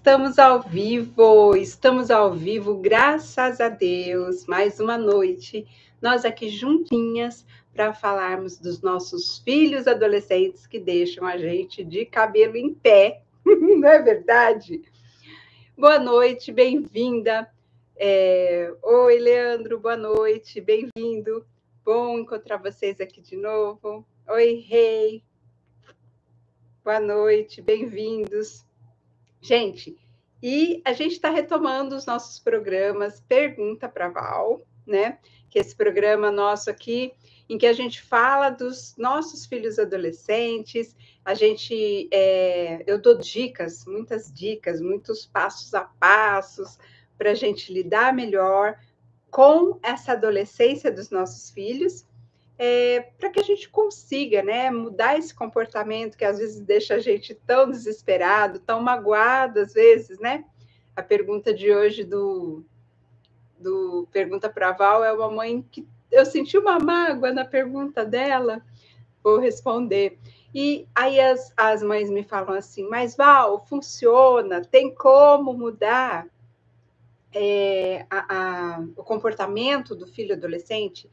estamos ao vivo, graças a Deus, mais uma noite, nós aqui juntinhas para falarmos dos nossos filhos adolescentes que deixam a gente de cabelo em pé, não é verdade? Boa noite, bem-vinda. Oi, Leandro, boa noite, bem-vindo. Bom encontrar vocês aqui de novo. Oi, Rei. Boa noite, bem-vindos. Gente, e a gente está retomando os nossos programas Pergunta para Val, né? Que é esse programa nosso aqui, em que a gente fala dos nossos filhos adolescentes, eu dou dicas, muitos passos a passos para a gente lidar melhor com essa adolescência dos nossos filhos, para que a gente consiga, né, mudar esse comportamento que às vezes deixa a gente tão desesperado, tão magoado, às vezes, né? A pergunta de hoje do Pergunta para a Val é uma mãe que eu senti uma mágoa na pergunta dela, vou responder. E aí as mães me falam assim, mas Val, funciona, tem como mudar o comportamento do filho adolescente?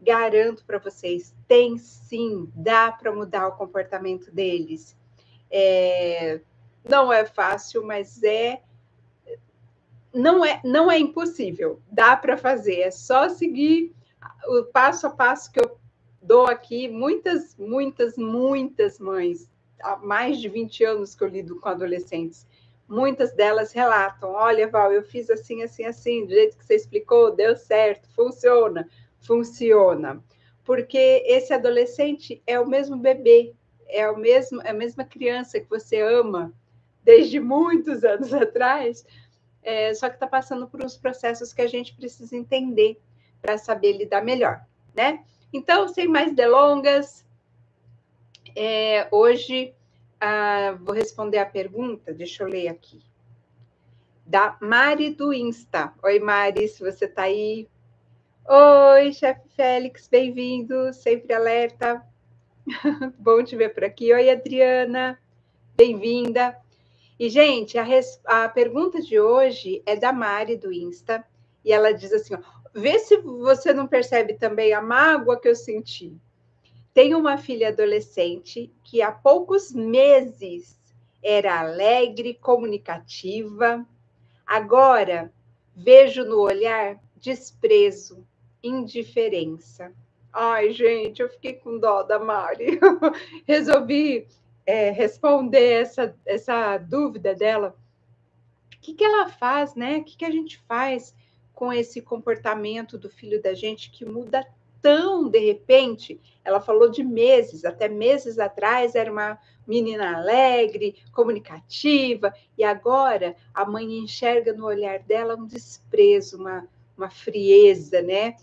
Garanto para vocês, tem sim, dá para mudar o comportamento deles. Não é fácil, mas não é impossível, dá para fazer, é só seguir o passo a passo que eu dou aqui. Muitas mães, há mais de 20 anos que eu lido com adolescentes, muitas delas relatam, olha, Val, eu fiz assim, assim, assim, do jeito que você explicou, deu certo, funciona, porque esse adolescente é o mesmo bebê, é a mesma criança que você ama desde muitos anos atrás, só que está passando por uns processos que a gente precisa entender para saber lidar melhor, né? Então, sem mais delongas, hoje vou responder a pergunta, deixa eu ler aqui, da Mari do Insta. Oi, Mari, se você está aí. Oi, chefe Félix, bem-vindo, sempre alerta. Bom te ver por aqui. Oi, Adriana, bem-vinda. E, gente, a pergunta de hoje é da Mari do Insta, e ela diz assim, ó, vê se você não percebe também a mágoa que eu senti. Tenho uma filha adolescente que há poucos meses era alegre, comunicativa. Agora vejo no olhar desprezo, indiferença. Ai, gente, eu fiquei com dó da Mari. Resolvi responder essa dúvida dela. O que ela faz, né? O que a gente faz com esse comportamento do filho da gente que muda tão de repente? Ela falou de meses, até meses atrás era uma menina alegre, comunicativa, e agora a mãe enxerga no olhar dela um desprezo, uma frieza, né?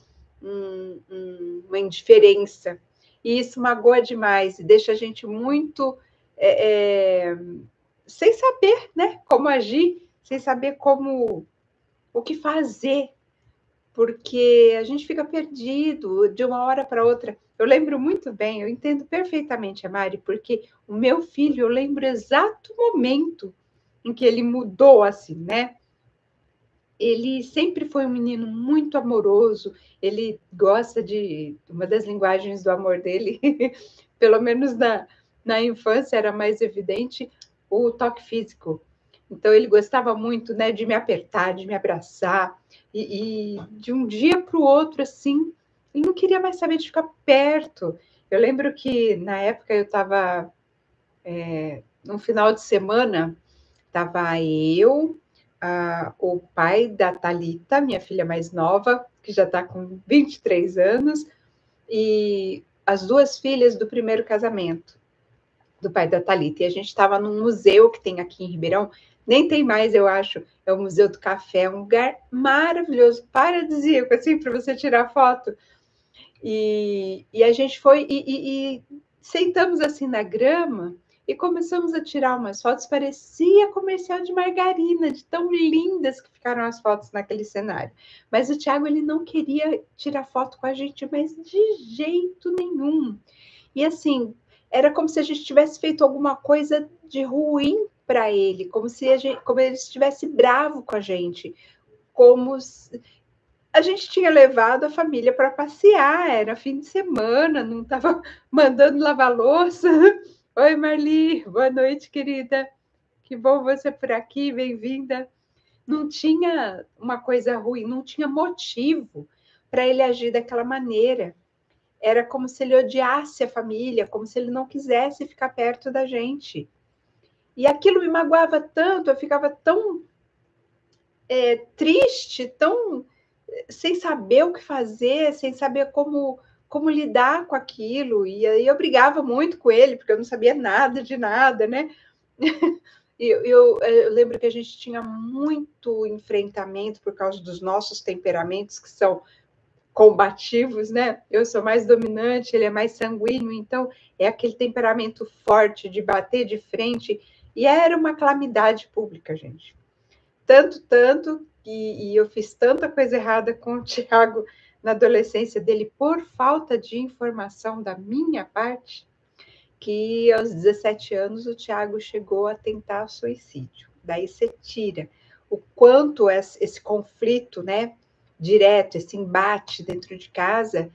Uma indiferença. E isso magoa demais e deixa a gente muito sem saber, né, como agir, sem saber o que fazer, porque a gente fica perdido de uma hora para outra. Eu lembro muito bem, eu entendo perfeitamente a Mari, porque o meu filho, eu lembro o exato momento em que ele mudou assim, né? Ele sempre foi um menino muito amoroso, ele gosta uma das linguagens do amor dele, pelo menos na infância era mais evidente, o toque físico. Então, ele gostava muito, né, de me apertar, de me abraçar, e de um dia para o outro, assim, ele não queria mais saber de ficar perto. Eu lembro que, na época, eu estava, num final de semana, estava eu, o pai da Thalita, minha filha mais nova, que já está com 23 anos, e as duas filhas do primeiro casamento do pai da Thalita. E a gente estava num museu que tem aqui em Ribeirão, nem tem mais, eu acho, é o Museu do Café, um lugar maravilhoso, paradisíaco, assim, para você tirar foto. E a gente foi e sentamos assim na grama e começamos a tirar umas fotos, parecia comercial de margarina, de tão lindas que ficaram as fotos naquele cenário. Mas o Thiago, ele não queria tirar foto com a gente, mas de jeito nenhum. E assim, era como se a gente tivesse feito alguma coisa de ruim para ele, como ele estivesse bravo com a gente, como se a gente tinha levado a família para passear, era fim de semana, não estava mandando lavar louça. Oi, Marli, boa noite, querida. Que bom você por aqui, bem-vinda. Não tinha uma coisa ruim, não tinha motivo para ele agir daquela maneira. Era como se ele odiasse a família, como se ele não quisesse ficar perto da gente. E aquilo me magoava tanto, eu ficava tão triste, tão sem saber o que fazer, sem saber como lidar com aquilo. E aí eu brigava muito com ele, porque eu não sabia nada de nada, né? Eu lembro que a gente tinha muito enfrentamento por causa dos nossos temperamentos, que são combativos, né? Eu sou mais dominante, ele é mais sanguíneo, então é aquele temperamento forte de bater de frente. E era uma calamidade pública, gente. Tanto, e eu fiz tanta coisa errada com o Tiago na adolescência dele por falta de informação da minha parte, que aos 17 anos o Tiago chegou a tentar suicídio. Daí você tira o quanto esse conflito, né, direto, esse embate dentro de casa,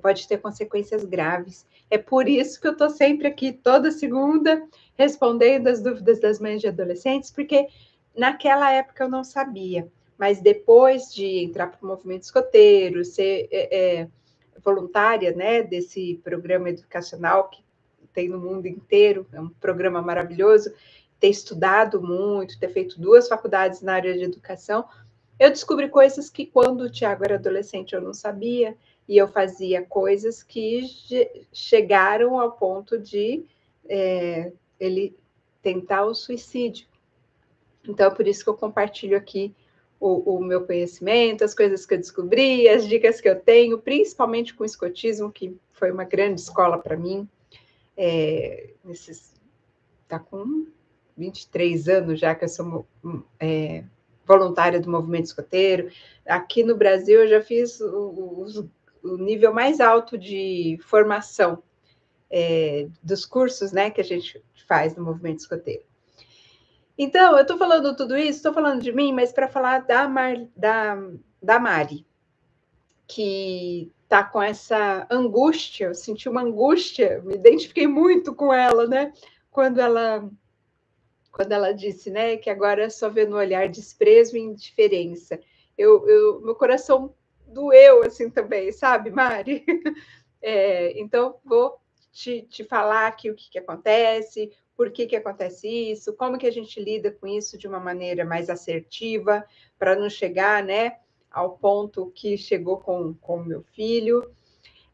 pode ter consequências graves. É por isso que eu estou sempre aqui, toda segunda, respondendo as dúvidas das mães de adolescentes, porque naquela época eu não sabia, mas depois de entrar para o movimento escoteiro, ser voluntária, né, desse programa educacional que tem no mundo inteiro, é um programa maravilhoso, ter estudado muito, ter feito 2 faculdades na área de educação, eu descobri coisas que quando o Tiago era adolescente eu não sabia, e eu fazia coisas que chegaram ao ponto de ele tentar o suicídio. Então, é por isso que eu compartilho aqui o meu conhecimento, as coisas que eu descobri, as dicas que eu tenho, principalmente com o escotismo, que foi uma grande escola para mim. Está com 23 anos já que eu sou voluntária do movimento escoteiro. Aqui no Brasil eu já fiz o nível mais alto de formação dos cursos, né, que a gente faz no movimento escoteiro. Então, eu estou falando tudo isso, estou falando de mim, mas para falar da Mari, que está com essa angústia, eu senti uma angústia, me identifiquei muito com ela, né? Quando ela disse, né, que agora só vê no olhar desprezo e indiferença. Meu coração doeu assim também, sabe, Mari? Então, vou te falar aqui o que acontece, por que acontece isso, como que a gente lida com isso de uma maneira mais assertiva, para não chegar, né, ao ponto que chegou com o meu filho.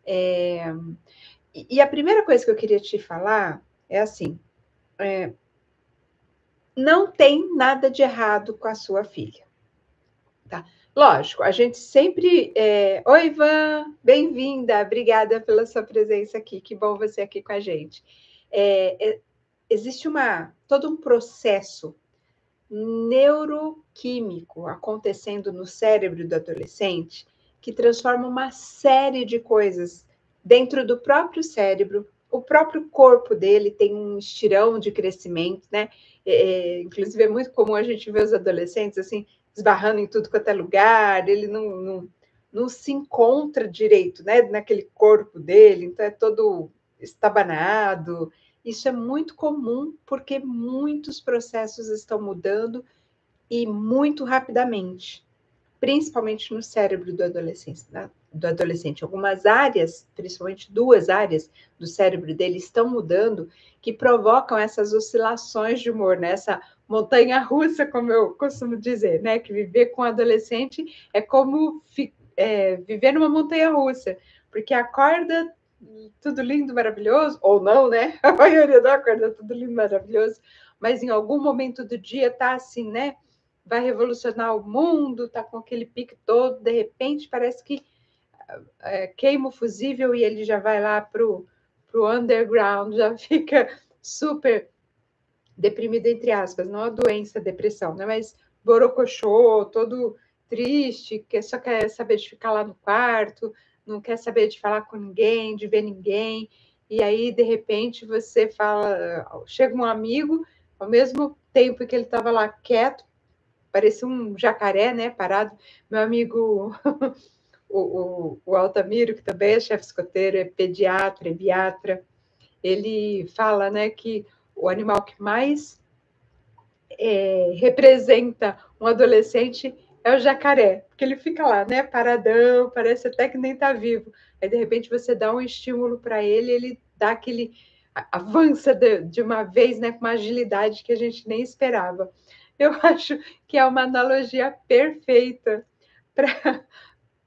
E a primeira coisa que eu queria te falar é assim, não tem nada de errado com a sua filha. Tá? Lógico, a gente sempre... Oi, Ivan, bem-vinda, obrigada pela sua presença aqui, que bom você aqui com a gente. Existe todo um processo neuroquímico acontecendo no cérebro do adolescente que transforma uma série de coisas dentro do próprio cérebro. O próprio corpo dele tem um estirão de crescimento, né? Inclusive, é muito comum a gente ver os adolescentes assim, esbarrando em tudo quanto é lugar, ele não se encontra direito, né? Naquele corpo dele, então é todo estabanado. Isso é muito comum porque muitos processos estão mudando e muito rapidamente, principalmente no cérebro do adolescente. Algumas áreas, principalmente 2 áreas do cérebro dele estão mudando, que provocam essas oscilações de humor, né? Essa montanha-russa, como eu costumo dizer, né? Que viver com adolescente é como viver numa montanha-russa, porque acorda tudo lindo, maravilhoso, ou não, né? A maioria não acorda tudo lindo, maravilhoso, mas em algum momento do dia tá assim, né? Vai revolucionar o mundo, tá com aquele pique todo, de repente parece que queima o fusível e ele já vai lá pro underground, já fica super deprimido, entre aspas, não a doença, a depressão, né? Mas borocochô, todo triste, que só quer saber de ficar lá no quarto, não quer saber de falar com ninguém, de ver ninguém, e aí, de repente, você fala, chega um amigo, ao mesmo tempo que ele estava lá quieto, parecia um jacaré, né, parado. Meu amigo, o Altamiro, que também é chefe escoteiro, é pediatra, é biatra, ele fala, né, que o animal que mais representa um adolescente é o jacaré, porque ele fica lá, né, paradão, parece até que nem está vivo. Aí, de repente, você dá um estímulo para ele, ele dá aquele avança de uma vez, né, com uma agilidade que a gente nem esperava. Eu acho que é uma analogia perfeita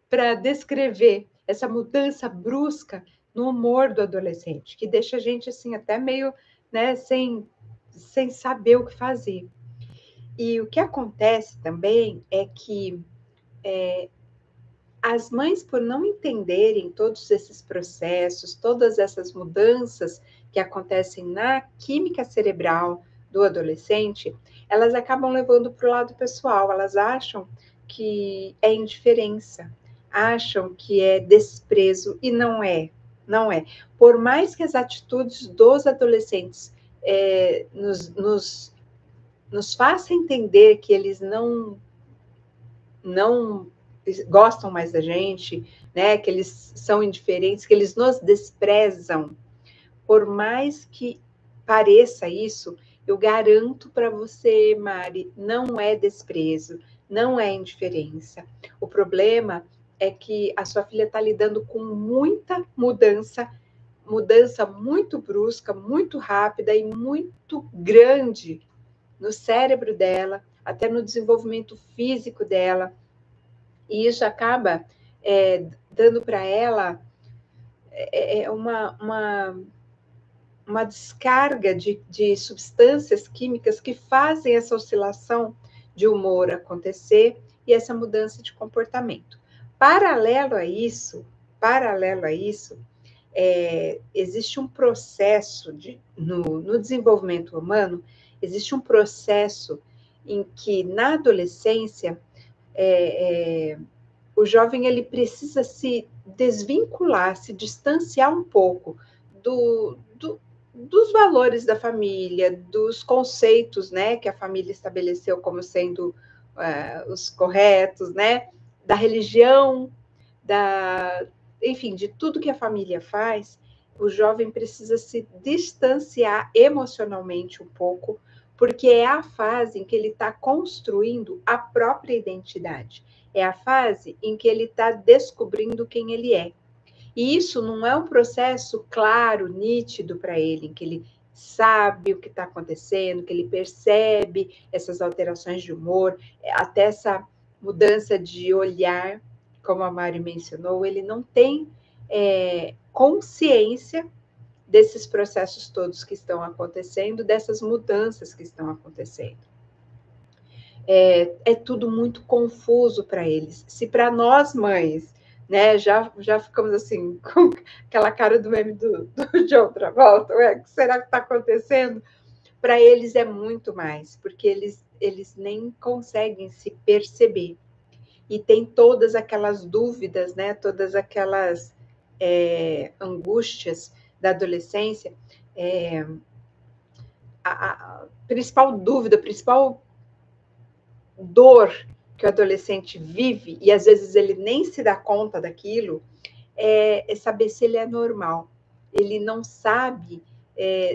para descrever essa mudança brusca no humor do adolescente, que deixa a gente assim até meio, né, sem saber o que fazer. E o que acontece também é que as mães, por não entenderem todos esses processos, todas essas mudanças que acontecem na química cerebral do adolescente, elas acabam levando para o lado pessoal, elas acham que é indiferença, acham que é desprezo, e não é, não é. Por mais que as atitudes dos adolescentes nos façam entender que eles não gostam mais da gente, né? Que eles são indiferentes, que eles nos desprezam. Por mais que pareça isso, eu garanto para você, Mari, não é desprezo, não é indiferença. O problema é que a sua filha está lidando com muita mudança muito brusca, muito rápida e muito grande no cérebro dela, até no desenvolvimento físico dela. E isso acaba dando para ela uma descarga de substâncias químicas que fazem essa oscilação de humor acontecer e essa mudança de comportamento. Paralelo a isso, existe um processo no desenvolvimento humano, existe um processo em que, na adolescência, o jovem ele precisa se desvincular, se distanciar um pouco dos valores da família, dos conceitos, né, que a família estabeleceu como sendo os corretos, né, da religião, enfim, de tudo que a família faz. O jovem precisa se distanciar emocionalmente um pouco, porque é a fase em que ele está construindo a própria identidade. É a fase em que ele está descobrindo quem ele é. E isso não é um processo claro, nítido para ele, em que ele sabe o que está acontecendo, que ele percebe essas alterações de humor, até essa mudança de olhar, como a Mari mencionou, ele não tem consciência desses processos todos que estão acontecendo, dessas mudanças que estão acontecendo. É tudo muito confuso para eles. Se para nós, mães, né, já ficamos assim, com aquela cara do meme do John Travolta, o que será que está acontecendo? Para eles é muito mais, porque eles nem conseguem se perceber. E tem todas aquelas dúvidas, né, todas aquelas angústias da adolescência. A principal dúvida, a principal dor que o adolescente vive, e às vezes ele nem se dá conta daquilo, é saber se ele é normal. Ele não sabe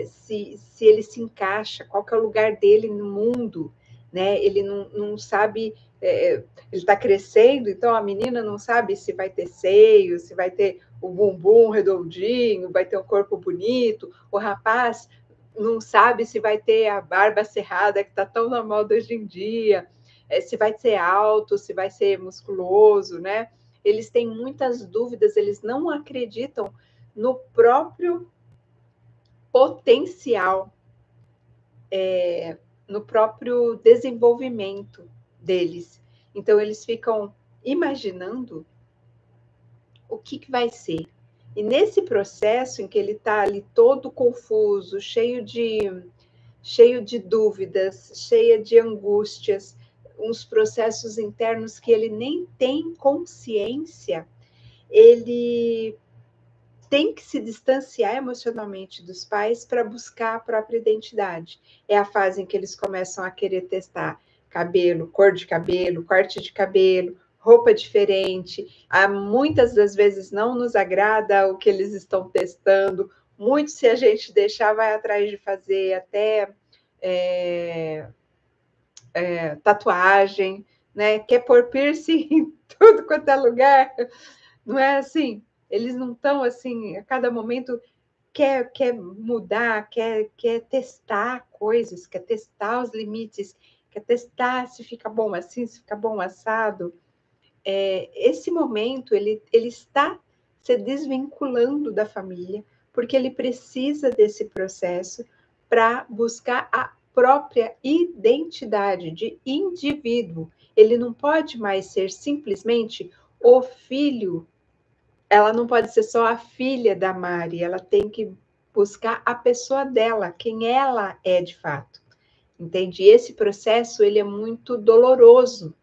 se ele se encaixa, qual que é o lugar dele no mundo, né? Ele não sabe, ele está crescendo, então a menina não sabe se vai ter seio, se vai ter o bumbum redondinho, vai ter um corpo bonito, o rapaz não sabe se vai ter a barba cerrada, que está tão na moda hoje em dia, se vai ser alto, se vai ser musculoso, né? Eles têm muitas dúvidas, eles não acreditam no próprio potencial, no próprio desenvolvimento deles. Então, eles ficam imaginando o que vai ser. E nesse processo em que ele está ali todo confuso, cheio de dúvidas, cheio de angústias, uns processos internos que ele nem tem consciência, ele tem que se distanciar emocionalmente dos pais para buscar a própria identidade. É a fase em que eles começam a querer testar cabelo, cor de cabelo, corte de cabelo, roupa diferente. Muitas das vezes não nos agrada o que eles estão testando. Muito, se a gente deixar, vai atrás de fazer até tatuagem, né? Quer pôr piercing em tudo quanto é lugar. Não é assim? Eles não estão assim, a cada momento quer mudar, quer testar coisas, quer testar os limites, quer testar se fica bom assim, se fica bom assado. Esse momento, ele está se desvinculando da família, porque ele precisa desse processo para buscar a própria identidade de indivíduo. Ele não pode mais ser simplesmente o filho. Ela não pode ser só a filha da Mari, ela tem que buscar a pessoa dela, quem ela é de fato. Entende? E esse processo, ele é muito doloroso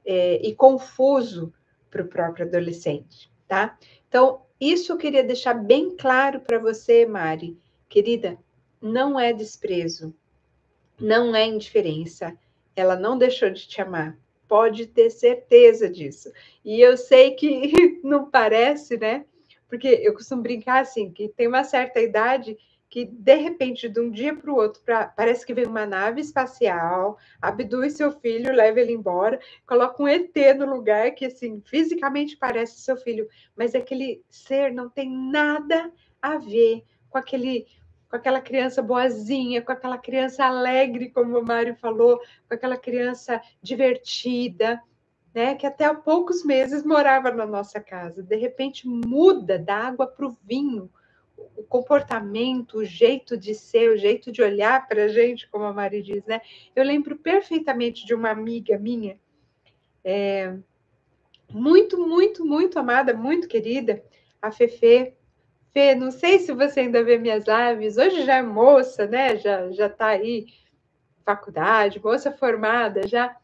e confuso para o próprio adolescente, tá? Então, isso eu queria deixar bem claro para você, Mari. Querida, não é desprezo, não é indiferença. Ela não deixou de te amar. Pode ter certeza disso. E eu sei que não parece, né? Porque eu costumo brincar assim, que tem uma certa idade que, de repente, de um dia para o outro, parece que vem uma nave espacial, abduz seu filho, leva ele embora, coloca um ET no lugar que, assim, fisicamente parece seu filho, mas aquele ser não tem nada a ver com aquela criança boazinha, com aquela criança alegre, como o Mário falou, com aquela criança divertida, né, que até há poucos meses morava na nossa casa. De repente muda da água para o vinho, o comportamento, o jeito de ser, o jeito de olhar para a gente, como a Mari diz, né? Eu lembro perfeitamente de uma amiga minha, muito, muito, muito amada, muito querida, a Fefe. Fê, não sei se você ainda vê minhas lives, hoje já é moça, né? Já está aí, faculdade, moça formada já,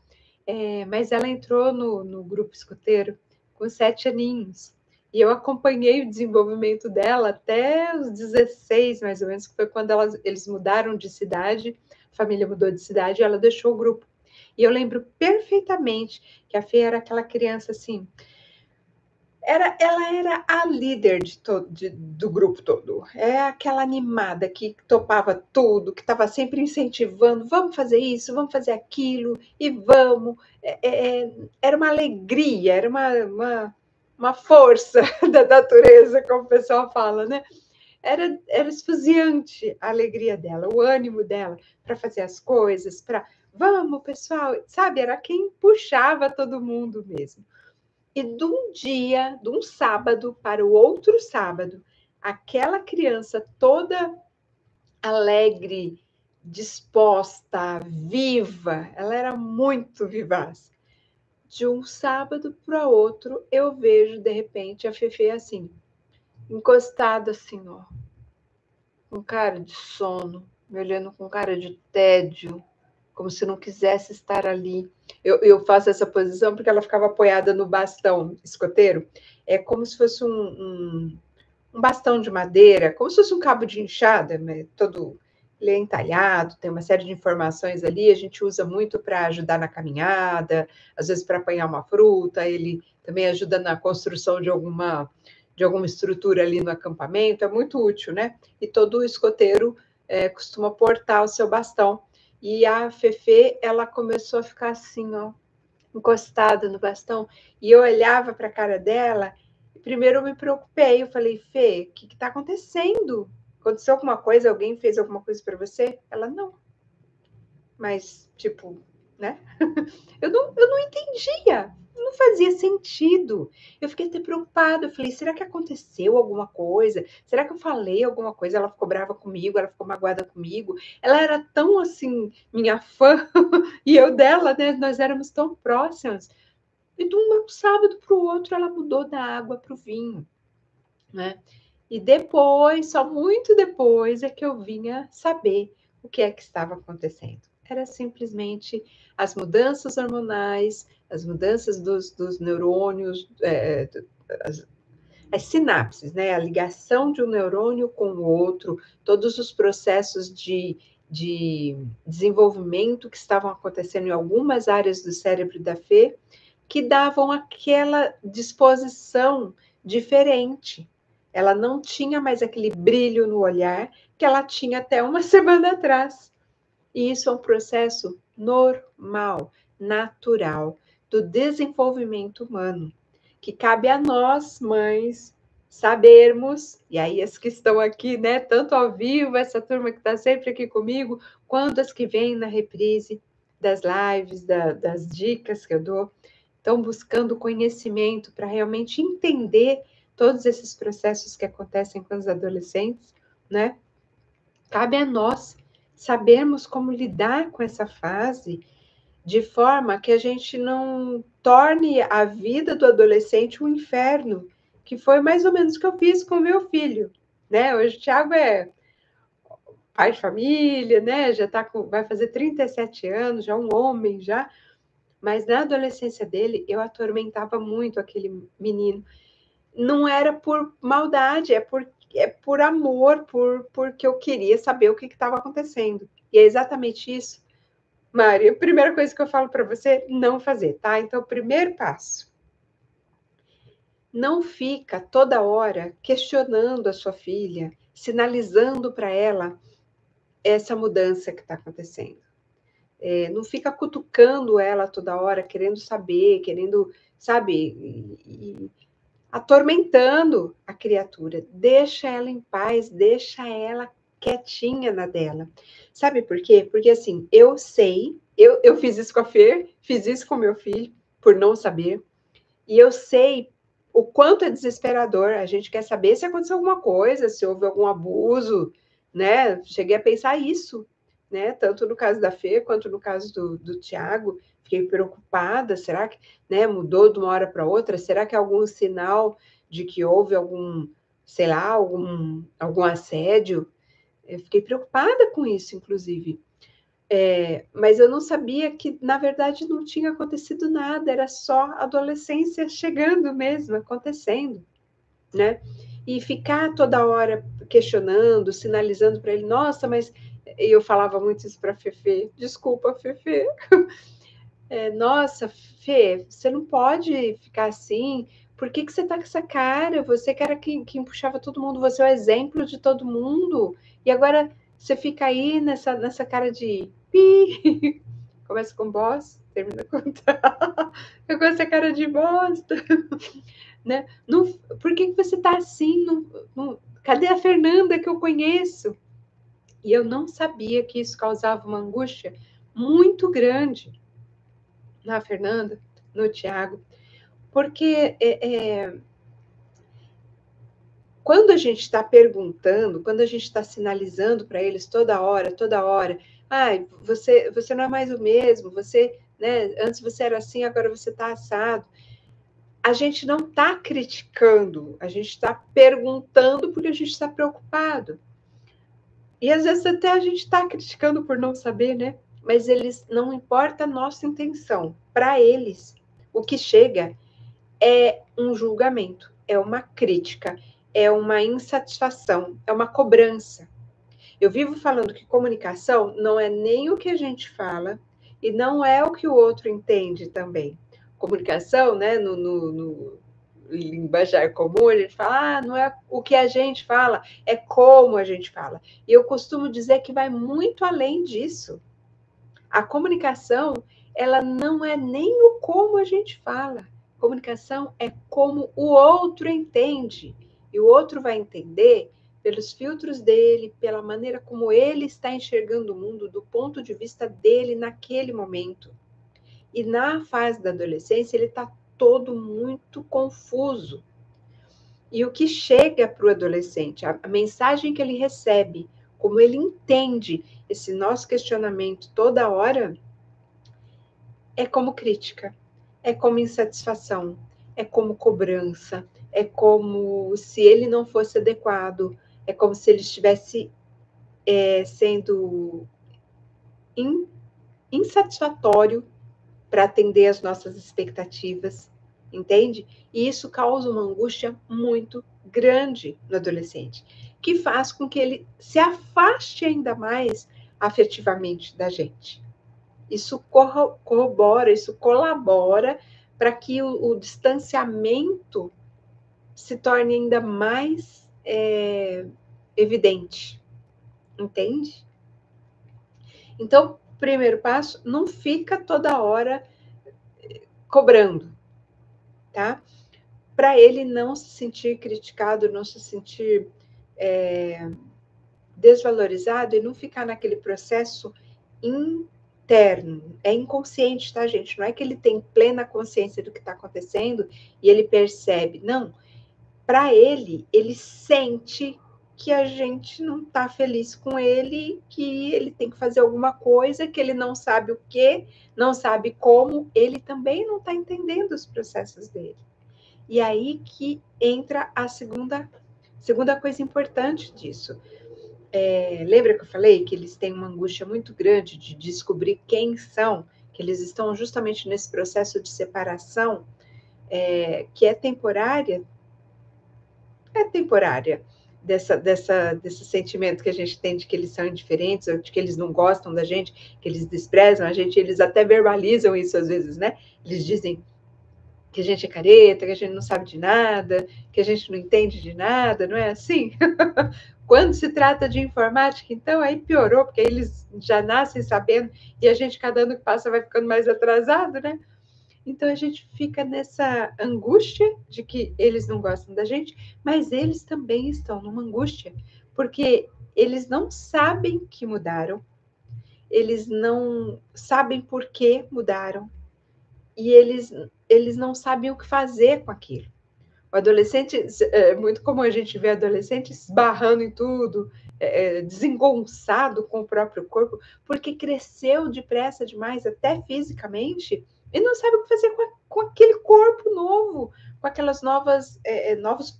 mas ela entrou no grupo escoteiro com 7 aninhos. E eu acompanhei o desenvolvimento dela até os 16, mais ou menos, que foi quando eles mudaram de cidade, a família mudou de cidade e ela deixou o grupo. E eu lembro perfeitamente que a Fê era aquela criança assim, ela era a líder do grupo todo. É aquela animada que topava tudo, que estava sempre incentivando, vamos fazer isso, vamos fazer aquilo, e vamos. Era uma alegria, era uma força da natureza, como o pessoal fala, né? Era esfuziante a alegria dela, o ânimo dela para fazer as coisas, para vamos, pessoal, sabe? Era quem puxava todo mundo mesmo. E de um sábado para o outro sábado, aquela criança toda alegre, disposta, viva, ela era muito vivaz. De um sábado para outro, eu vejo, de repente, a Fefe assim, encostada assim, ó, com cara de sono, me olhando com cara de tédio, como se não quisesse estar ali. Eu faço essa posição porque ela ficava apoiada no bastão escoteiro. É como se fosse um bastão de madeira, como se fosse um cabo de enxada, né? Todo ele é entalhado, tem uma série de informações ali, a gente usa muito para ajudar na caminhada, às vezes para apanhar uma fruta, ele também ajuda na construção de alguma estrutura ali no acampamento, é muito útil, né? E todo escoteiro costuma portar o seu bastão. E a Fefe, ela começou a ficar assim, ó, encostada no bastão, e eu olhava para a cara dela, e primeiro eu me preocupei, eu falei, Fê, o que está acontecendo? Aconteceu alguma coisa? Alguém fez alguma coisa para você? Ela, não. Mas, tipo, né? Eu não entendia, não fazia sentido. Eu fiquei até preocupada. Eu falei, será que aconteceu alguma coisa? Será que eu falei alguma coisa? Ela ficou brava comigo, ela ficou magoada comigo. Ela era tão assim, minha fã, e eu dela, né? Nós éramos tão próximas. E de um sábado para o outro, ela mudou da água para o vinho, né? E depois, só muito depois, é que eu vinha saber o que é que estava acontecendo. Era simplesmente as mudanças hormonais, as mudanças dos neurônios, as sinapses, né? A ligação de um neurônio com o outro, todos os processos de desenvolvimento que estavam acontecendo em algumas áreas do cérebro da Fê, que davam aquela disposição diferente. Ela não tinha mais aquele brilho no olhar que ela tinha até uma semana atrás. E isso é um processo normal, natural, do desenvolvimento humano, que cabe a nós, mães, sabermos, e aí as que estão aqui, né, tanto ao vivo, essa turma que está sempre aqui comigo, quanto as que vêm na reprise das lives, das dicas que eu dou, estão buscando conhecimento para realmente entender todos esses processos que acontecem com os adolescentes, né? Cabe a nós sabermos como lidar com essa fase de forma que a gente não torne a vida do adolescente um inferno, que foi mais ou menos o que eu fiz com o meu filho, né? Hoje o Thiago é pai de família, né? Já vai fazer 37 anos, já é um homem já, mas na adolescência dele eu atormentava muito aquele menino. Não era por maldade, é por amor, porque eu queria saber o que estava acontecendo. E é exatamente isso, Mari. A primeira coisa que eu falo para você, não fazer, tá? Então, o primeiro passo, não fica toda hora questionando a sua filha, sinalizando para ela essa mudança que está acontecendo. Não fica cutucando ela toda hora, querendo saber, querendo, sabe, atormentando a criatura. Deixa ela em paz, deixa ela quietinha na dela. Sabe por quê? Porque assim, eu sei, eu fiz isso com a Fê, fiz isso com meu filho, por não saber, e eu sei o quanto é desesperador. A gente quer saber se aconteceu alguma coisa, se houve algum abuso, né? Cheguei a pensar isso, né? Tanto no caso da Fê, quanto no caso do Tiago. Fiquei preocupada, será que, né, mudou de uma hora para outra? Será que é algum sinal de que houve algum, sei lá, algum assédio? Eu fiquei preocupada com isso, inclusive. Mas eu não sabia que, na verdade, não tinha acontecido nada, era só a adolescência chegando mesmo, acontecendo, né? E ficar toda hora questionando, sinalizando para ele, nossa, mas eu falava muito isso para a Fefe, desculpa, Fefe, nossa, Fê, você não pode ficar assim, por que você tá com essa cara? Você que era quem puxava todo mundo, você é o exemplo de todo mundo, e agora você fica aí nessa cara de pi, começa com boss, termina com com essa cara de bosta, né? Não, por que você tá assim? Cadê a Fernanda que eu conheço? E eu não sabia que isso causava uma angústia muito grande na Fernanda, no Tiago, porque quando a gente está perguntando, quando a gente está sinalizando para eles toda hora, você não é mais o mesmo, você, né, antes você era assim, agora você está assado. A gente não está criticando, a gente está perguntando porque a gente está preocupado. E às vezes até a gente está criticando por não saber, né? Mas eles não importa a nossa intenção. Para eles, o que chega é um julgamento, é uma crítica, é uma insatisfação, é uma cobrança. Eu vivo falando que comunicação não é nem o que a gente fala e não é o que o outro entende também. Comunicação, né, no linguajar comum, a gente fala, não é o que a gente fala, é como a gente fala. E eu costumo dizer que vai muito além disso. A comunicação, ela não é nem o como a gente fala. Comunicação é como o outro entende. E o outro vai entender pelos filtros dele, pela maneira como ele está enxergando o mundo, do ponto de vista dele naquele momento. E na fase da adolescência, ele está todo muito confuso. E o que chega para o adolescente, a mensagem que ele recebe, como ele entende esse nosso questionamento toda hora, é como crítica, é como insatisfação, é como cobrança, é como se ele não fosse adequado, é como se ele estivesse sendo insatisfatório para atender as nossas expectativas. entende? E isso causa uma angústia muito grande no adolescente, que faz com que ele se afaste ainda mais afetivamente da gente. Isso corrobora, isso colabora para que o distanciamento se torne ainda mais evidente, entende? Então, primeiro passo, não fica toda hora cobrando, tá? Para ele não se sentir criticado, não se sentir desvalorizado e não ficar naquele processo interno. É inconsciente, tá, gente? Não é que ele tem plena consciência do que está acontecendo e ele percebe. Não. Para ele, ele sente que a gente não está feliz com ele, que ele tem que fazer alguma coisa, que ele não sabe o que, não sabe como, ele também não está entendendo os processos dele. E aí que entra a segunda coisa importante disso. Lembra que eu falei que eles têm uma angústia muito grande de descobrir quem são, que eles estão justamente nesse processo de separação, que é temporária desse sentimento que a gente tem de que eles são indiferentes, ou de que eles não gostam da gente, que eles desprezam a gente, eles até verbalizam isso às vezes, né? Eles dizem que a gente é careta, que a gente não sabe de nada, que a gente não entende de nada, não é assim? Quando se trata de informática, então, aí piorou, porque eles já nascem sabendo, e a gente, cada ano que passa, vai ficando mais atrasado, né? Então, a gente fica nessa angústia de que eles não gostam da gente, mas eles também estão numa angústia, porque eles não sabem que mudaram, eles não sabem por que mudaram, e eles não sabem o que fazer com aquilo. O adolescente, é muito comum a gente ver adolescente esbarrando em tudo, desengonçado com o próprio corpo, porque cresceu depressa demais, até fisicamente, e não sabe o que fazer com aquele corpo novo, com aquelas novos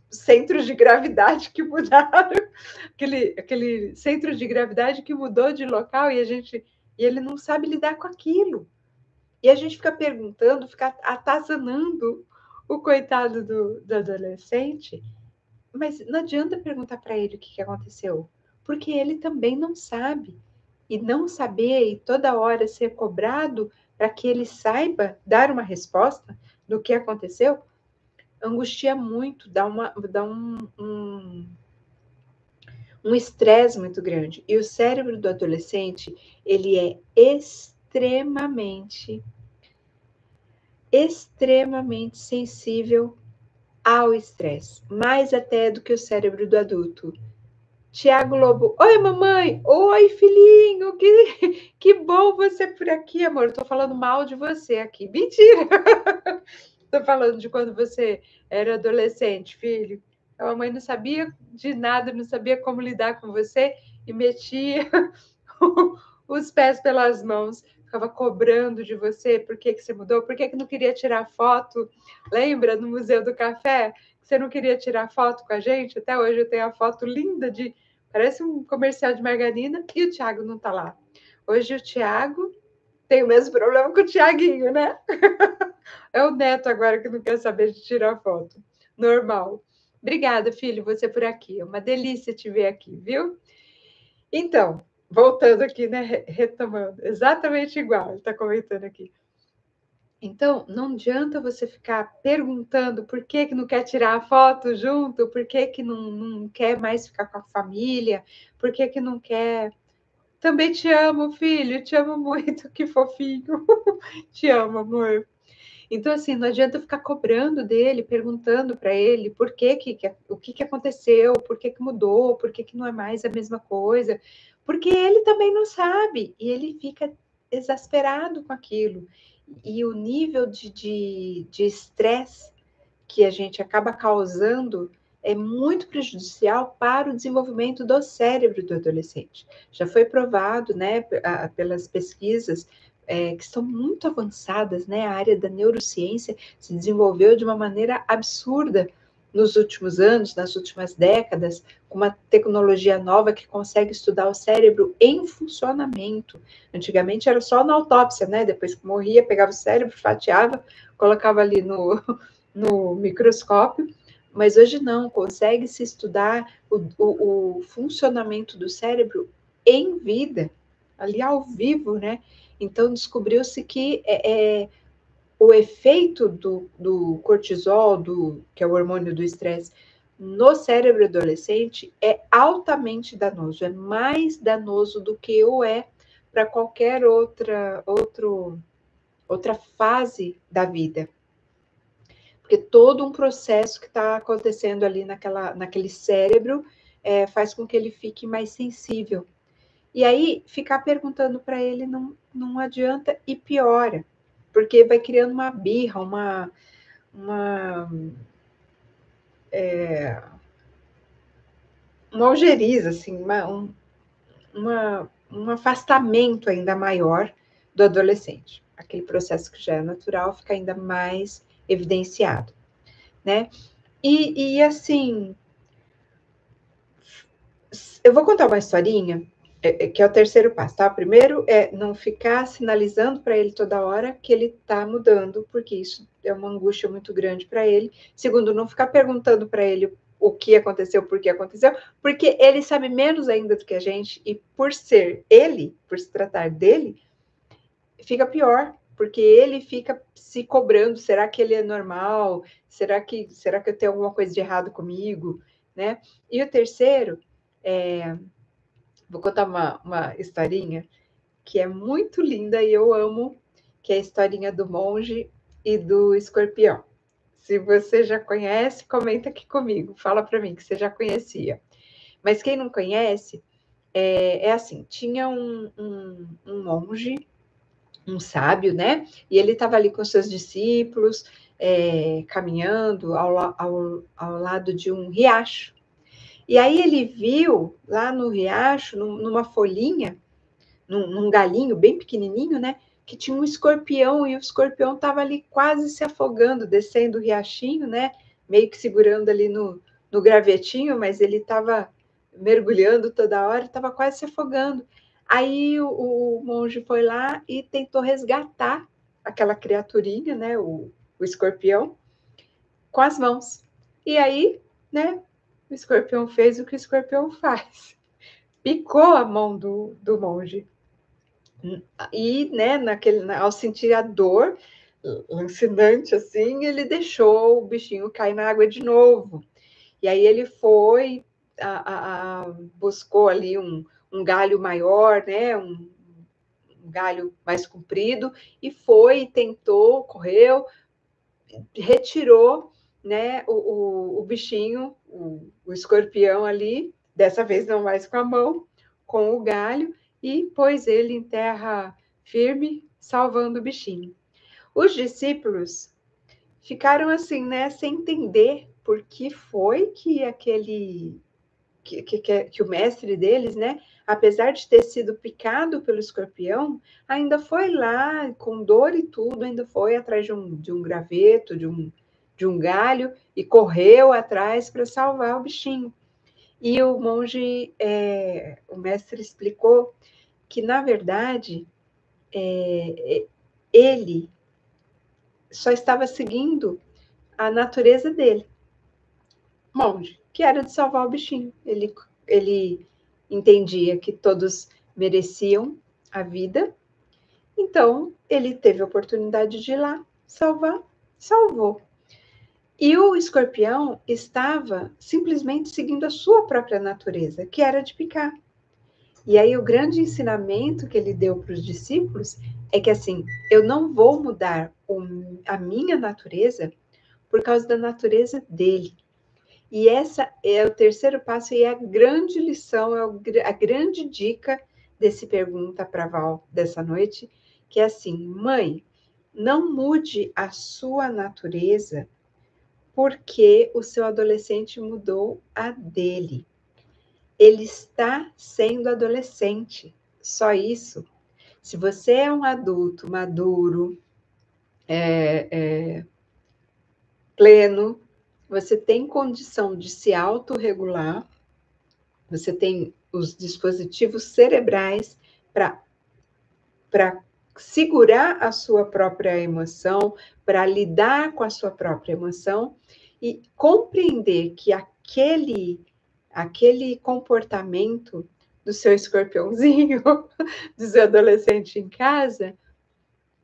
centros de gravidade que mudaram, aquele centro de gravidade que mudou de local e ele não sabe lidar com aquilo. E a gente fica perguntando, fica atazanando o coitado do adolescente, mas não adianta perguntar para ele o que aconteceu, porque ele também não sabe. E não saber e toda hora ser cobrado para que ele saiba dar uma resposta do que aconteceu, angustia muito, dá um estresse muito grande. E o cérebro do adolescente, ele é extremamente sensível ao estresse, mais até do que o cérebro do adulto. Tiago Lobo, oi mamãe, oi filhinho, que bom você por aqui, amor. Estou falando mal de você aqui, mentira. Estou falando de quando você era adolescente, filho. A mamãe não sabia de nada, não sabia como lidar com você e metia os pés pelas mãos, ficava cobrando de você, por que você mudou, por que não queria tirar foto, lembra no Museu do Café, que você não queria tirar foto com a gente, até hoje eu tenho a foto linda, parece um comercial de margarina, e o Thiago não está lá. Hoje o Thiago tem o mesmo problema que o Thiaguinho, né? É o neto agora que não quer saber de tirar foto, normal. Obrigada, filho, você por aqui, é uma delícia te ver aqui, viu? Então, voltando aqui, né, retomando, exatamente igual, ele está comentando aqui. Então, não adianta você ficar perguntando por que não quer tirar a foto junto, por que não quer mais ficar com a família, por que não quer... Também te amo, filho, te amo muito, que fofinho. Te amo, amor. Então, assim, não adianta ficar cobrando dele, perguntando para ele o que aconteceu, por que mudou, por que não é mais a mesma coisa, porque ele também não sabe, e ele fica exasperado com aquilo. E o nível de estresse que a gente acaba causando é muito prejudicial para o desenvolvimento do cérebro do adolescente. Já foi provado, né, pelas pesquisas que estão muito avançadas, né? A área da neurociência se desenvolveu de uma maneira absurda nos últimos anos, nas últimas décadas, com uma tecnologia nova que consegue estudar o cérebro em funcionamento. Antigamente era só na autópsia, né? Depois que morria, pegava o cérebro, fatiava, colocava ali no microscópio, mas hoje não, consegue-se estudar o funcionamento do cérebro em vida, ali ao vivo, né? Então, descobriu-se que o efeito do cortisol, que é o hormônio do estresse, no cérebro adolescente é altamente danoso, é mais danoso do que o é para qualquer outra fase da vida. Porque todo um processo que está acontecendo ali naquele cérebro faz com que ele fique mais sensível. E aí, ficar perguntando para ele não adianta e piora, porque vai criando uma birra, uma algeriza, assim, um afastamento ainda maior do adolescente. Aquele processo que já é natural fica ainda mais evidenciado, né? E assim, eu vou contar uma historinha, que é o terceiro passo, tá? O primeiro é não ficar sinalizando para ele toda hora que ele está mudando, porque isso é uma angústia muito grande para ele. Segundo, não ficar perguntando para ele o que aconteceu, por que aconteceu, porque ele sabe menos ainda do que a gente, e por ser ele, por se tratar dele, fica pior, porque ele fica se cobrando, será que ele é normal? Será que eu tenho alguma coisa de errado comigo? Né? E o terceiro, vou contar uma historinha que é muito linda e eu amo, que é a historinha do monge e do escorpião. Se você já conhece, comenta aqui comigo, fala para mim que você já conhecia. Mas quem não conhece, é assim, tinha um monge, um sábio, né? E ele estava ali com seus discípulos, caminhando ao lado de um riacho. E aí ele viu lá no riacho, numa folhinha, num galinho bem pequenininho, né? Que tinha um escorpião, e o escorpião estava ali quase se afogando, descendo o riachinho, né? Meio que segurando ali no gravetinho, mas ele estava mergulhando toda hora, estava quase se afogando. Aí o monge foi lá e tentou resgatar aquela criaturinha, né? O escorpião, com as mãos. E aí, né? O escorpião fez o que o escorpião faz. Picou a mão do monge. E, né, ao sentir a dor lancinante, assim, ele deixou o bichinho cair na água de novo. E aí ele foi, buscou ali um galho maior, né, um galho mais comprido, e foi, tentou, correu, retirou, né, o bichinho, o escorpião ali, dessa vez não mais com a mão, com o galho, e pôs ele em terra firme, salvando o bichinho. Os discípulos ficaram assim, né, sem entender por que foi que que o mestre deles, né, apesar de ter sido picado pelo escorpião, ainda foi lá, com dor e tudo, ainda foi atrás de um graveto, de um galho, e correu atrás para salvar o bichinho. E o monge, o mestre explicou que, na verdade, ele só estava seguindo a natureza dele, monge, que era de salvar o bichinho. Ele entendia que todos mereciam a vida, então ele teve a oportunidade de ir lá salvar, salvou. E o escorpião estava simplesmente seguindo a sua própria natureza, que era de picar. E aí o grande ensinamento que ele deu para os discípulos é que, assim, eu não vou mudar a minha natureza por causa da natureza dele. E essa é o terceiro passo e é a grande lição, a grande dica desse Pergunta para Val dessa noite, que é assim: mãe, não mude a sua natureza porque o seu adolescente mudou a dele. Ele está sendo adolescente, só isso. Se você é um adulto maduro, pleno, você tem condição de se autorregular, você tem os dispositivos cerebrais para segurar a sua própria emoção, para lidar com a sua própria emoção e compreender que aquele comportamento do seu escorpiãozinho, do seu adolescente em casa,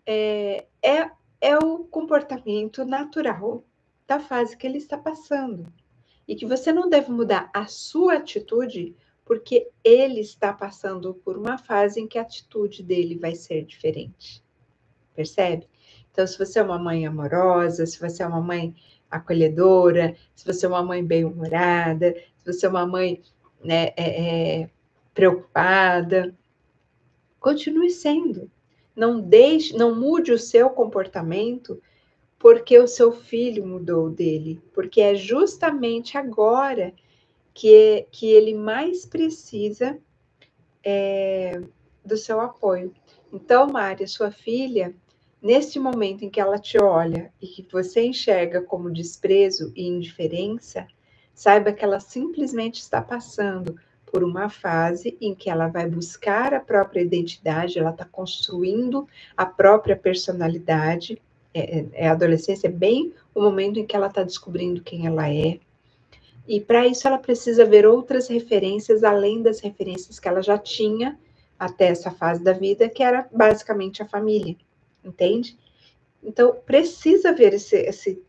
é o comportamento natural da fase que ele está passando. E que você não deve mudar a sua atitude porque ele está passando por uma fase em que a atitude dele vai ser diferente. Percebe? Então, se você é uma mãe amorosa, se você é uma mãe acolhedora, se você é uma mãe bem-humorada, se você é uma mãe, né, preocupada, continue sendo. Não mude o seu comportamento porque o seu filho mudou dele, porque é justamente agora que ele mais precisa do seu apoio. Então, Mari, sua filha, neste momento em que ela te olha e que você enxerga como desprezo e indiferença, saiba que ela simplesmente está passando por uma fase em que ela vai buscar a própria identidade, ela está construindo a própria personalidade. A adolescência é bem o momento em que ela está descobrindo quem ela é. E para isso ela precisa ver outras referências, além das referências que ela já tinha até essa fase da vida, que era basicamente a família, entende? Então, precisa ver esse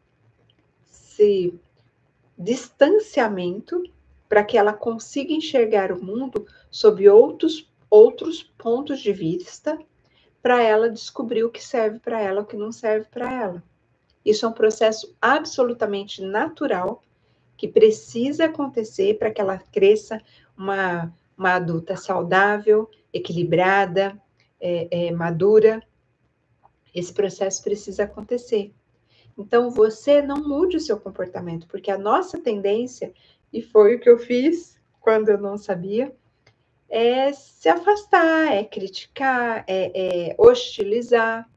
distanciamento para que ela consiga enxergar o mundo sob outros pontos de vista, para ela descobrir o que serve para ela, o que não serve para ela. Isso é um processo absolutamente natural, que precisa acontecer para que ela cresça uma adulta saudável, equilibrada, madura. Esse processo precisa acontecer. Então, você não mude o seu comportamento, porque a nossa tendência, e foi o que eu fiz quando eu não sabia, é se afastar, é criticar, é hostilizar,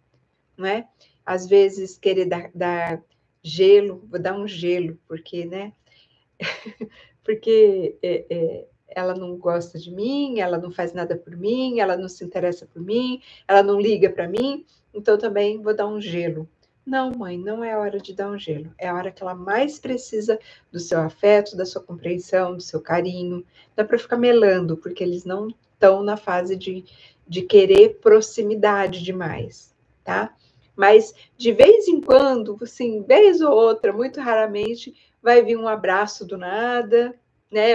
não é? Às vezes, querer dar gelo, vou dar um gelo, porque, né? Porque ela não gosta de mim, ela não faz nada por mim, ela não se interessa por mim, ela não liga para mim, então também vou dar um gelo. Não, mãe, não é hora de dar um gelo. É a hora que ela mais precisa do seu afeto, da sua compreensão, do seu carinho. Não dá para ficar melando, porque eles não estão na fase de querer proximidade demais, tá? Mas de vez em quando, assim, vez ou outra, muito raramente, vai vir um abraço do nada, né?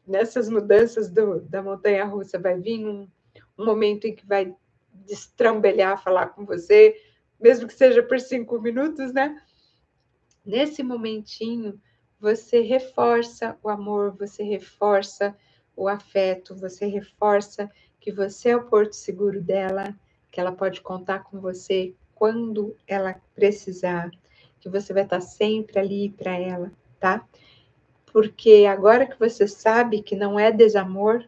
Nessas mudanças da montanha-russa, vai vir um momento em que vai destrambelhar, falar com você, mesmo que seja por 5 minutos, né? Nesse momentinho, você reforça o amor, você reforça o afeto, você reforça que você é o porto seguro dela, que ela pode contar com você quando ela precisar, que você vai estar sempre ali para ela, tá? Porque agora que você sabe que não é desamor,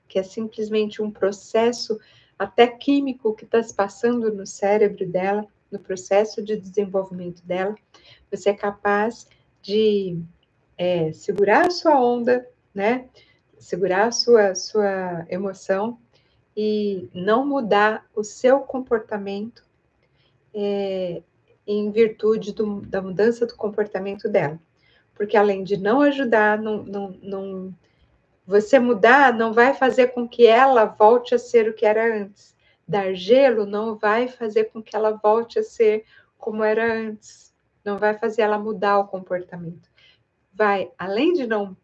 que é simplesmente um processo até químico que está se passando no cérebro dela, no processo de desenvolvimento dela, você é capaz de segurar a sua onda, né? Segurar a sua emoção e não mudar o seu comportamento em virtude da mudança do comportamento dela. Porque além de não ajudar, você mudar não vai fazer com que ela volte a ser o que era antes. Dar gelo não vai fazer com que ela volte a ser como era antes. Não vai fazer ela mudar o comportamento. Vai, além de não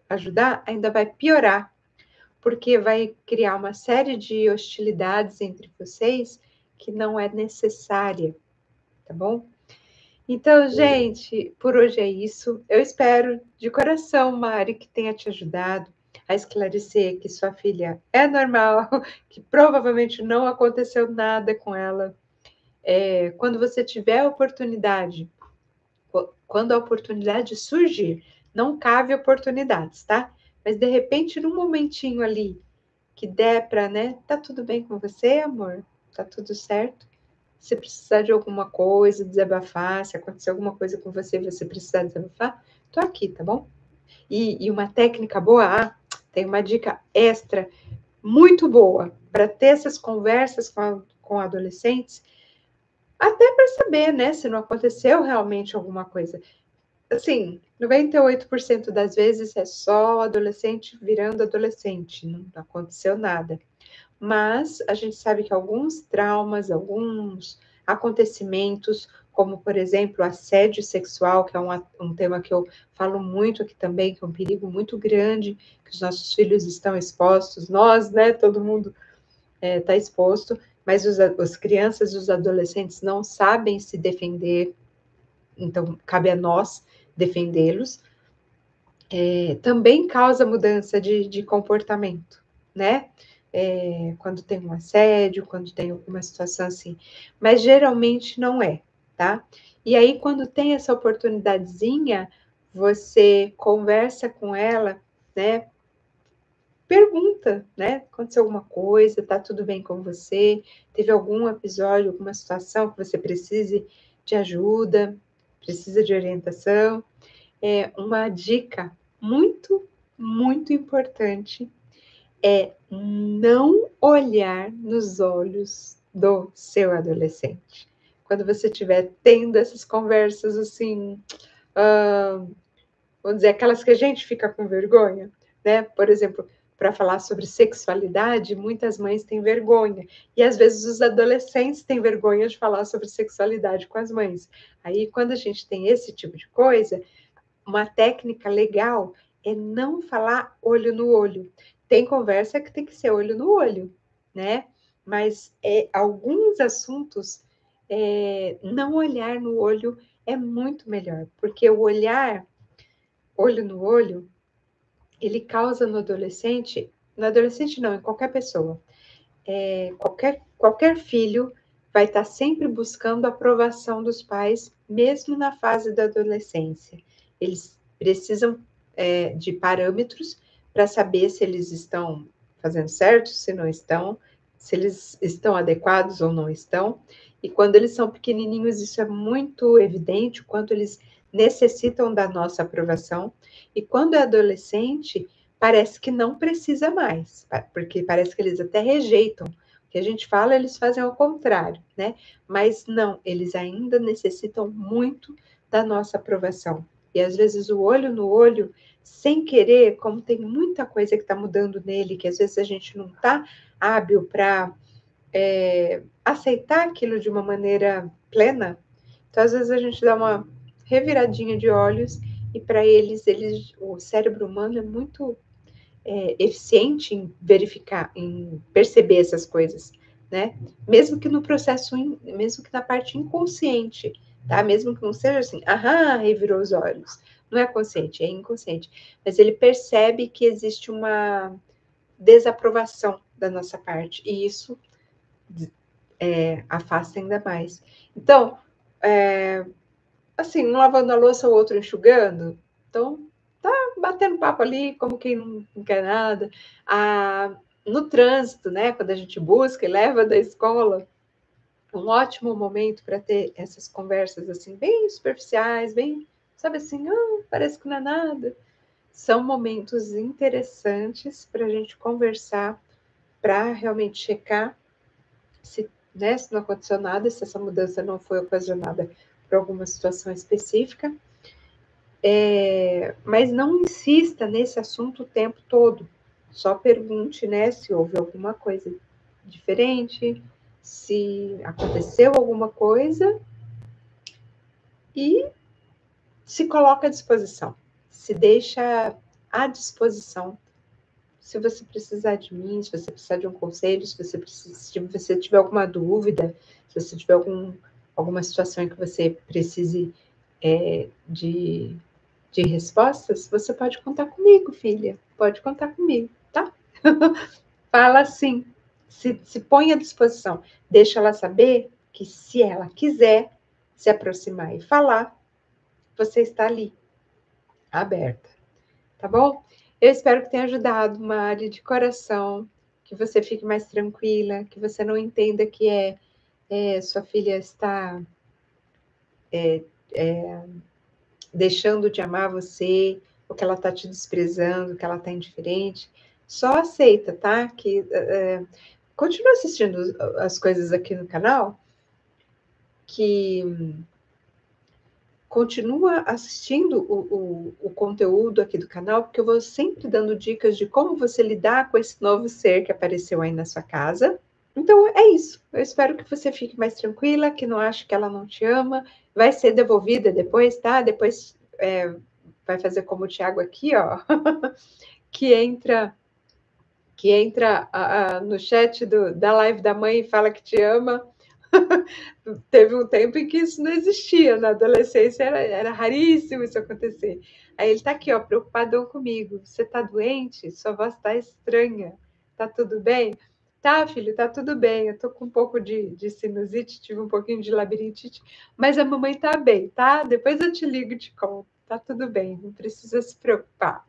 ajudar, ainda vai piorar, porque vai criar uma série de hostilidades entre vocês que não é necessária, tá bom? Então, gente, por hoje é isso. Eu espero de coração, Mari, que tenha te ajudado a esclarecer que sua filha é normal, que provavelmente não aconteceu nada com ela. Quando você tiver a oportunidade, quando a oportunidade surgir, não cave oportunidades, tá? Mas de repente, num momentinho ali que der para, né? Tá tudo bem com você, amor? Tá tudo certo? Se precisar de alguma coisa, desabafar, se acontecer alguma coisa com você e você precisar desabafar, tô aqui, tá bom? E uma técnica boa, tem uma dica extra muito boa para ter essas conversas com adolescentes, até para saber, né, se não aconteceu realmente alguma coisa. Assim, 98% das vezes é só adolescente virando adolescente, não aconteceu nada. Mas a gente sabe que alguns traumas, alguns acontecimentos, como, por exemplo, assédio sexual, que é um tema que eu falo muito aqui também, que é um perigo muito grande, que os nossos filhos estão expostos, nós, né, todo mundo está exposto, mas as crianças e os adolescentes não sabem se defender, então cabe a nós defendê-los. Também causa mudança de comportamento, né? Quando tem um assédio, quando tem alguma situação assim, mas geralmente não é, tá? E aí, quando tem essa oportunidadezinha, você conversa com ela, né? Pergunta, né? Aconteceu alguma coisa, tá tudo bem com você? Teve algum episódio, alguma situação que você precise de ajuda, precisa de orientação? Uma dica muito, muito importante é não olhar nos olhos do seu adolescente. Quando você estiver tendo essas conversas assim, vamos dizer, aquelas que a gente fica com vergonha, né? Por exemplo, para falar sobre sexualidade, muitas mães têm vergonha. E às vezes os adolescentes têm vergonha de falar sobre sexualidade com as mães. Aí, quando a gente tem esse tipo de coisa, uma técnica legal é não falar olho no olho. Tem conversa que tem que ser olho no olho, né? Mas alguns assuntos, não olhar no olho é muito melhor, porque o olhar olho no olho, ele causa no adolescente não, em qualquer pessoa, qualquer filho vai estar sempre buscando a aprovação dos pais, mesmo na fase da adolescência. Eles precisam de parâmetros para saber se eles estão fazendo certo, se não estão, se eles estão adequados ou não estão. E quando eles são pequenininhos, isso é muito evidente, o quanto eles necessitam da nossa aprovação. E quando é adolescente, parece que não precisa mais, porque parece que eles até rejeitam. O que a gente fala, eles fazem ao contrário, né? Mas não, eles ainda necessitam muito da nossa aprovação. E às vezes o olho no olho, sem querer, como tem muita coisa que está mudando nele, que às vezes a gente não está hábil para aceitar aquilo de uma maneira plena, então às vezes a gente dá uma reviradinha de olhos e para eles, o cérebro humano é muito eficiente em verificar, em perceber essas coisas, né? Mesmo que no processo, mesmo que na parte inconsciente, tá? Mesmo que não seja assim, revirou os olhos. Não é consciente, é inconsciente. Mas ele percebe que existe uma desaprovação da nossa parte, e isso afasta ainda mais. Então, assim, um lavando a louça, o outro enxugando, então batendo papo ali, como quem não quer nada. No trânsito, né, quando a gente busca e leva da escola, um ótimo momento para ter essas conversas assim, bem superficiais, bem, sabe assim, parece que não é nada. São momentos interessantes para a gente conversar, para realmente checar se, né, se não aconteceu nada, se essa mudança não foi ocasionada por alguma situação específica. Mas não insista nesse assunto o tempo todo. Só pergunte, né, se houve alguma coisa diferente, se aconteceu alguma coisa e se coloca à disposição. Se deixa à disposição. Se você precisar de mim, se você precisar de um conselho, se você tiver alguma dúvida, se você tiver alguma situação em que você precise de respostas, você pode contar comigo, filha. Pode contar comigo, tá? Fala assim, se põe à disposição. Deixa ela saber que se ela quiser se aproximar e falar, você está ali, aberta. Tá bom? Eu espero que tenha ajudado, Mari, de coração, que você fique mais tranquila, que você não entenda que sua filha está deixando de amar você, ou que ela está te desprezando, que ela está indiferente. Só aceita, tá? Que continua assistindo as coisas aqui no canal, que continua assistindo o conteúdo aqui do canal, porque eu vou sempre dando dicas de como você lidar com esse novo ser que apareceu aí na sua casa. Então, é isso. Eu espero que você fique mais tranquila, que não ache que ela não te ama. Vai ser devolvida depois, tá? Depois vai fazer como o Thiago aqui, ó, que entra no chat da live da mãe e fala que te ama. Teve um tempo em que isso não existia, na adolescência era raríssimo isso acontecer. Aí ele tá aqui, ó, preocupadão comigo. Você tá doente? Sua voz tá estranha. Tá tudo bem? Tá, filho, tá tudo bem. Eu tô com um pouco de sinusite, tive um pouquinho de labirintite, mas a mamãe tá bem, tá? Depois eu te ligo e te conto. Tá tudo bem, não precisa se preocupar.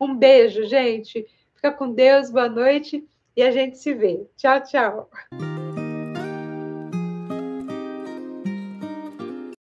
Um beijo, gente. Fica com Deus, boa noite e a gente se vê. Tchau, tchau.